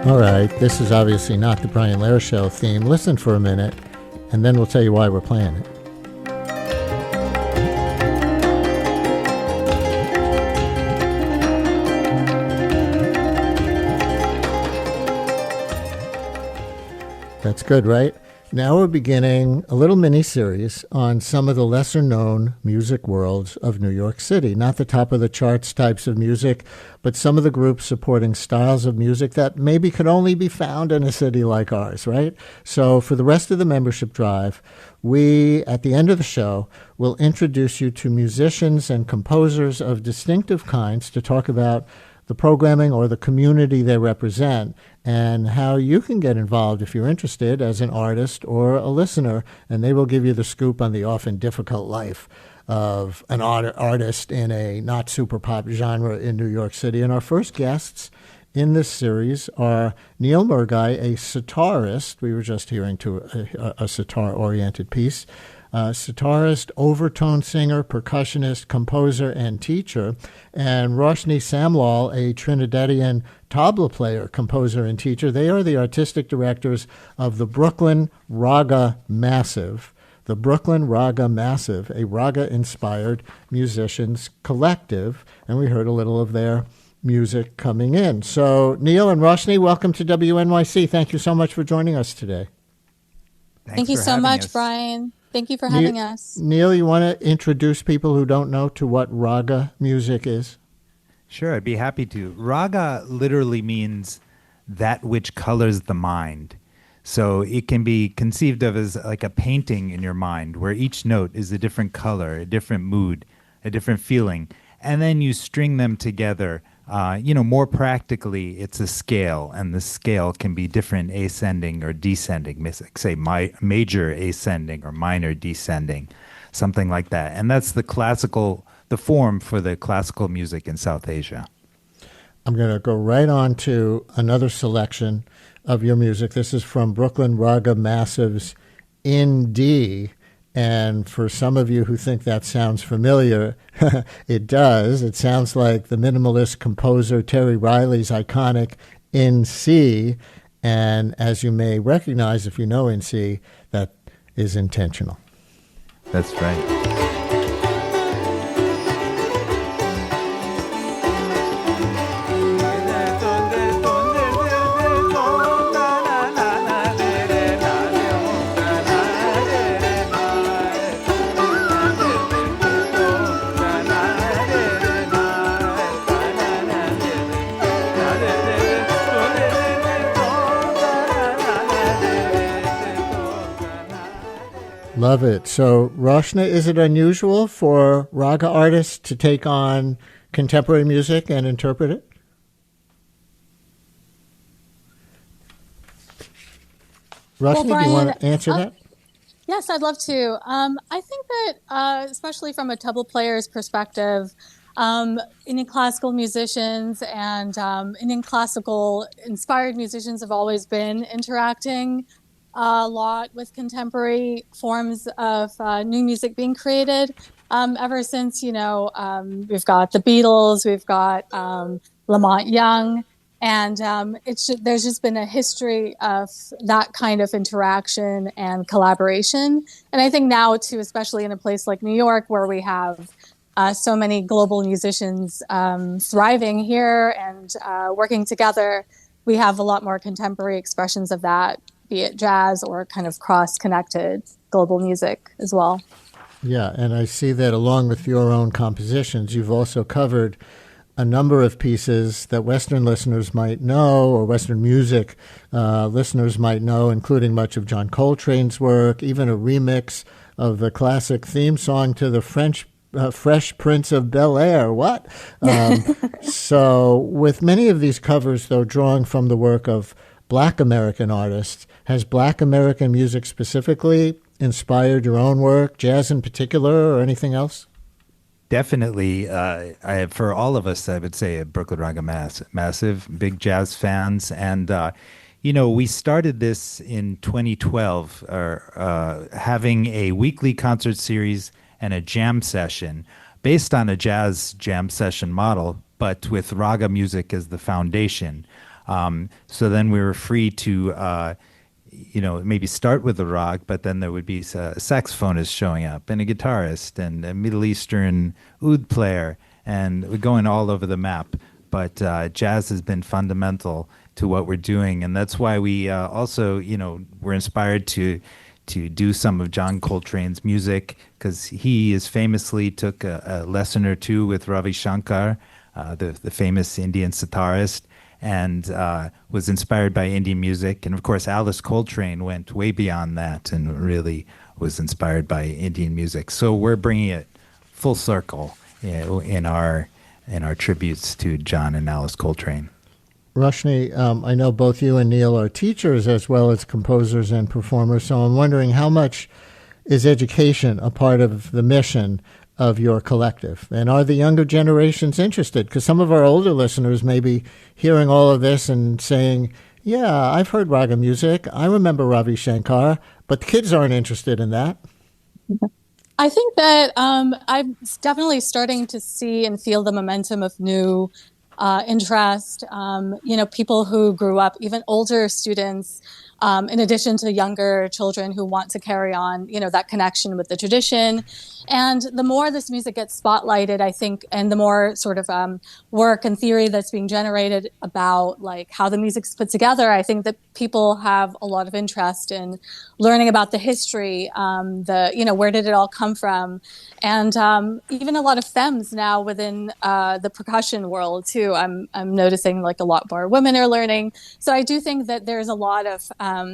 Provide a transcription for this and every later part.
All right, this is obviously not the Brian Lehrer Show theme. Listen for a minute, and then we'll tell you why we're playing it. That's good, right? Now we're beginning a little mini-series on some of the lesser-known music worlds of New York City. Not the top-of-the-charts types of music, but some of the groups supporting styles of music that maybe could only be found in a city like ours, right? So for the rest of the membership drive, we, at the end of the show, will introduce you to musicians and composers of distinctive kinds to talk about the programming or the community they represent, and how you can get involved if you're interested as an artist or a listener, and they will give you the scoop on the often difficult life of an artist in a not super pop genre in New York City. And our first guests in this series are Neel Murgai, a sitarist. We were just hearing to a sitar-oriented piece. Sitarist, overtone singer, percussionist, composer, and teacher, and Roshni Samlal, a Trinidadian tabla player, composer, and teacher. They are the artistic directors of the Brooklyn Raga Massive. The Brooklyn Raga Massive, a Raga-inspired musicians collective, and we heard a little of their music coming in. So, Neel and Roshni, welcome to WNYC. Thank you so much for joining us today. Thank you so much, Brian. Thank you for having us. Neel, you want to introduce people who don't know to what Raga music is? Sure, I'd be happy to. Raga literally means that which colors the mind. So it can be conceived of as like a painting in your mind where each note is a different color, a different mood, a different feeling. And then you string them together. More practically, it's a scale, and the scale can be different ascending or descending, say major ascending or minor descending, something like that. And that's the form for the classical music in South Asia. I'm going to go right on to another selection of your music. This is from Brooklyn Raga Massive's In D. And for some of you who think that sounds familiar, it does. It sounds like the minimalist composer Terry Riley's iconic In C. And as you may recognize if you know In C, that is intentional. That's right. Love it. So, Roshni, is it unusual for Raga artists to take on contemporary music and interpret it? Roshni, Brian, do you want to answer that? Yes, I'd love to. I think that, especially from a tabla player's perspective, Indian classical musicians and Indian classical inspired musicians have always been interacting a lot with contemporary forms of new music being created. Ever since, we've got the Beatles, we've got Lamont Young, and there's just been a history of that kind of interaction and collaboration. And I think now, too, especially in a place like New York, where we have so many global musicians thriving here and working together, we have a lot more contemporary expressions of that, be it jazz or kind of cross-connected global music as well. Yeah, and I see that along with your own compositions, you've also covered a number of pieces that Western listeners might know, or Western music listeners might know, including much of John Coltrane's work, even a remix of the classic theme song to the Fresh Prince of Bel-Air. What? So with many of these covers, though, drawing from the work of Black American artists, has Black American music specifically inspired your own work, jazz in particular, or anything else? Definitely. For all of us, I would say at Brooklyn Raga Massive, big jazz fans. And, we started this in 2012, having a weekly concert series and a jam session based on a jazz jam session model, but with Raga music as the foundation. So then we were free to, maybe start with the rock, but then there would be a saxophonist showing up and a guitarist and a Middle Eastern oud player, and we're going all over the map. But jazz has been fundamental to what we're doing, and that's why we also, we're inspired to do some of John Coltrane's music, because he is famously took a lesson or two with Ravi Shankar, the famous Indian sitarist, and was inspired by Indian music. And of course, Alice Coltrane went way beyond that and really was inspired by Indian music. So we're bringing it full circle in our tributes to John and Alice Coltrane. Roshni, I know both you and Neel are teachers as well as composers and performers, so I'm wondering how much is education a part of the mission of your collective? And are the younger generations interested? Because some of our older listeners may be hearing all of this and saying, yeah, I've heard Raga music, I remember Ravi Shankar, but the kids aren't interested in that. I think that I'm definitely starting to see and feel the momentum of new interest, people who grew up, even older students, in addition to younger children who want to carry on, that connection with the tradition. And the more this music gets spotlighted, I think, and the more sort of work and theory that's being generated about like how the music's put together, I think that people have a lot of interest in learning about the history, where did it all come from? And even a lot of femmes now within the percussion world too. I'm noticing like a lot more women are learning. So I do think that there's a lot of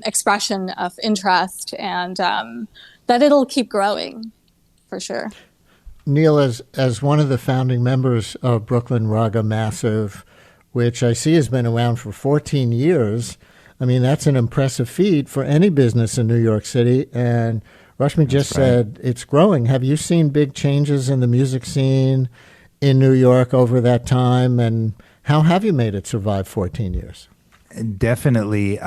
expression of interest, and that it'll keep growing for sure. Neel, as one of the founding members of Brooklyn Raga Massive, which I see has been around for 14 years, I mean, that's an impressive feat for any business in New York City. And Roshni just said it's growing. Have you seen big changes in the music scene in New York over that time? And how have you made it survive 14 years? Definitely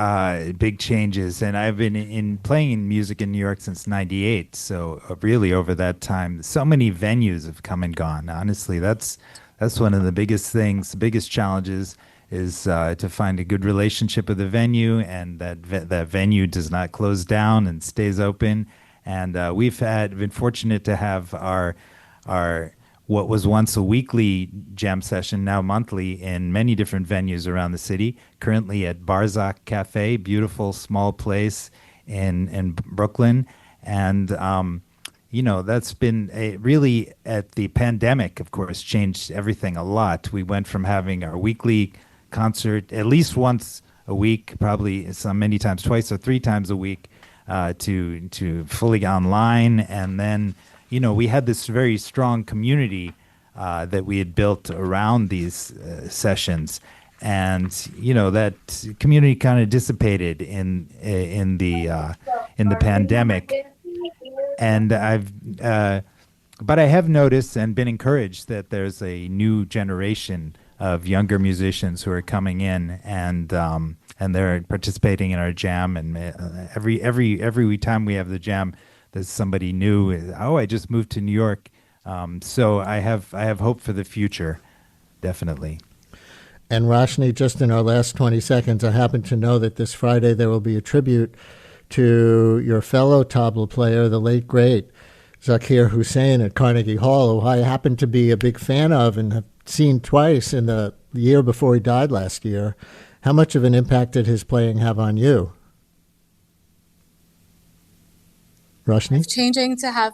big changes. And I've been playing music in New York since '98. So really over that time, so many venues have come and gone. Honestly, that's one of the biggest things, the biggest challenges is to find a good relationship with the venue, and that venue does not close down and stays open. And we've been fortunate to have our what was once a weekly jam session, now monthly, in many different venues around the city. Currently at Barzak Cafe, beautiful small place in Brooklyn. And, that's been really, at the pandemic, of course, changed everything a lot. We went from having our weekly concert at least once a week, probably many times, twice or three times a week, to fully online. And then we had this very strong community that we had built around these sessions, and that community kind of dissipated in the pandemic. And but I have noticed and been encouraged that there's a new generation of younger musicians who are coming in, and they're participating in our jam. And every time we have the jam, there's somebody new. I just moved to New York, so I have hope for the future, definitely. And Roshni, just in our last 20 seconds, I happen to know that this Friday there will be a tribute to your fellow tabla player, the late great Zakir Hussain at Carnegie Hall, who I happen to be a big fan of and have seen twice in the year before he died last year. How much of an impact did his playing have on you? Roshni? Changing to have...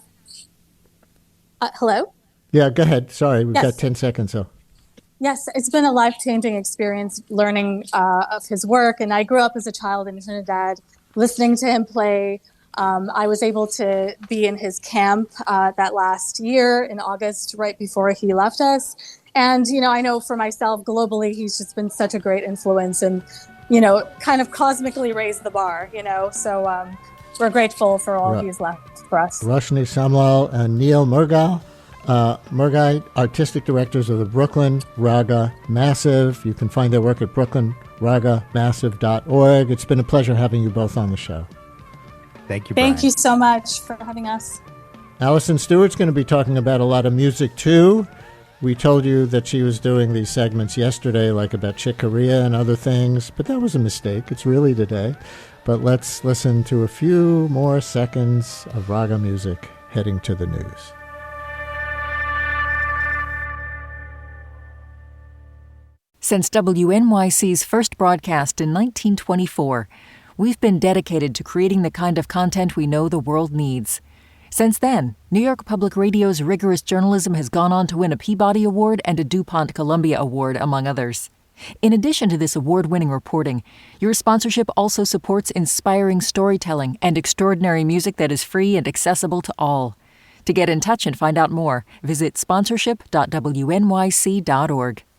hello? Yeah, go ahead. Sorry, we've got 10 seconds. So. Yes, it's been a life-changing experience learning of his work. And I grew up as a child in Trinidad, listening to him play. I was able to be in his camp that last year in August, right before he left us. And, I know for myself, globally, he's just been such a great influence and, kind of cosmically raised the bar, So we're grateful for all he's left for us. Roshni, Samlal, and Neel Murgai, artistic directors of the Brooklyn Raga Massive. You can find their work at brooklynragamassive.org. It's been a pleasure having you both on the show. Thank you, Brian. Thank you so much for having us. Allison Stewart's going to be talking about a lot of music, too. We told you that she was doing these segments yesterday, like about Chick Corea and other things, but that was a mistake. It's really today. But let's listen to a few more seconds of Raga music heading to the news. Since WNYC's first broadcast in 1924, we've been dedicated to creating the kind of content we know the world needs. Since then, New York Public Radio's rigorous journalism has gone on to win a Peabody Award and a DuPont Columbia Award, among others. In addition to this award-winning reporting, your sponsorship also supports inspiring storytelling and extraordinary music that is free and accessible to all. To get in touch and find out more, visit sponsorship.wnyc.org.